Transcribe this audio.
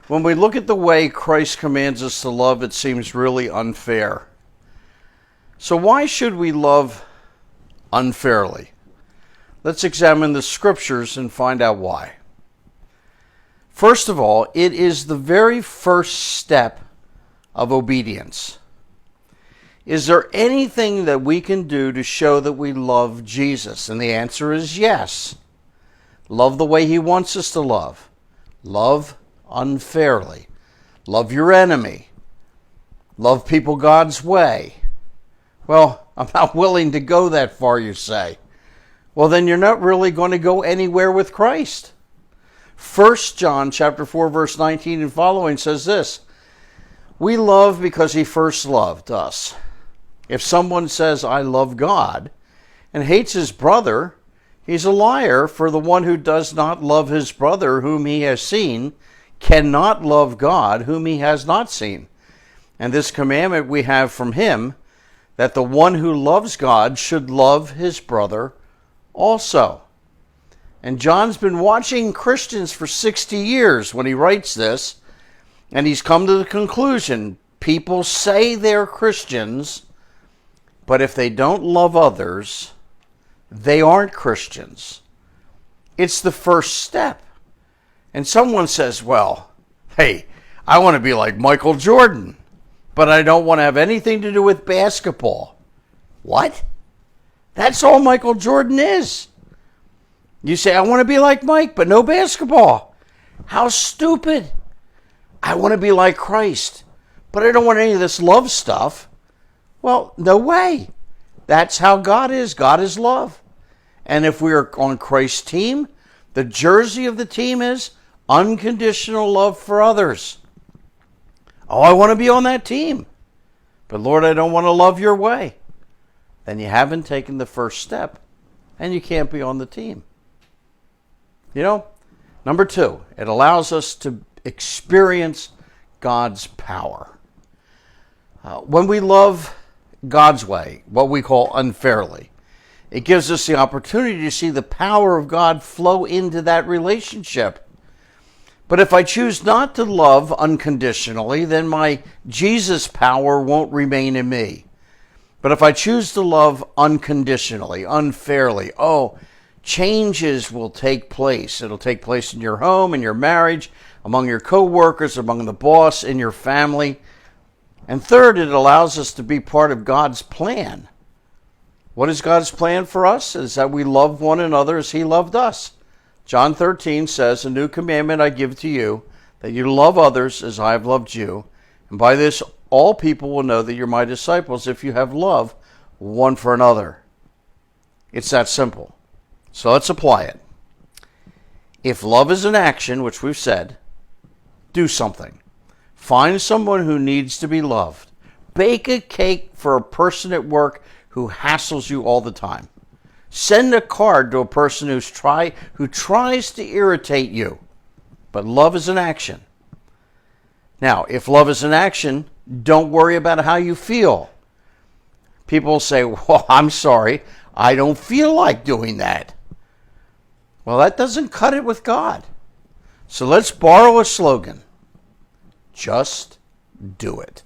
When we look at the way Christ commands us to love, it seems really unfair. So why should we love unfairly? Let's examine the scriptures and find out why. First of all, it is the very first step of obedience. Is there anything that we can do to show that we love Jesus? And the answer is yes. Love the way he wants us to love. Love unfairly. Love your enemy. Love people God's way. Well, I'm not willing to go that far, you say. Well, then you're not really going to go anywhere with Christ. 1 John chapter 4, verse 19 and following says this: we love because he first loved us. If someone says, I love God, and hates his brother, he's a liar, for the one who does not love his brother whom he has seen cannot love God whom he has not seen. And this commandment we have from him, that the one who loves God should love his brother also. And John's been watching Christians for 60 years when he writes this, and he's come to the conclusion, people say they're Christians, but if they don't love others, they aren't Christians. It's the first step. And someone says, well, hey, I want to be like Michael Jordan, but I don't want to have anything to do with basketball. What? That's all Michael Jordan is. You say, I want to be like Mike, but no basketball. How stupid. I want to be like Christ, but I don't want any of this love stuff. Well, no way. That's how God is. God is love. And if we are on Christ's team, the jersey of the team is unconditional love for others. Oh, I want to be on that team. But Lord, I don't want to love your way. Then you haven't taken the first step, and you can't be on the team. You know, number 2, it allows us to experience God's power. When we love God's way, what we call unfairly, it gives us the opportunity to see the power of God flow into that relationship. But if I choose not to love unconditionally, then my Jesus power won't remain in me. But if I choose to love unconditionally, unfairly, changes will take place. It'll take place in your home, in your marriage, among your co-workers, among the boss, in your family. And third, it allows us to be part of God's plan. What is God's plan for us? Is that we love one another as he loved us. John 13 says, a new commandment I give to you, that you love others as I have loved you. And by this, all people will know that you're my disciples if you have love one for another. It's that simple. So let's apply it. If love is an action, which we've said, do something. Find someone who needs to be loved. Bake a cake for a person at work who hassles you all the time. Send a card to a person who tries to irritate you. But love is an action. Now, if love is an action, don't worry about how you feel. People say, well, I'm sorry, I don't feel like doing that. Well, that doesn't cut it with God. So let's borrow a slogan. Just do it.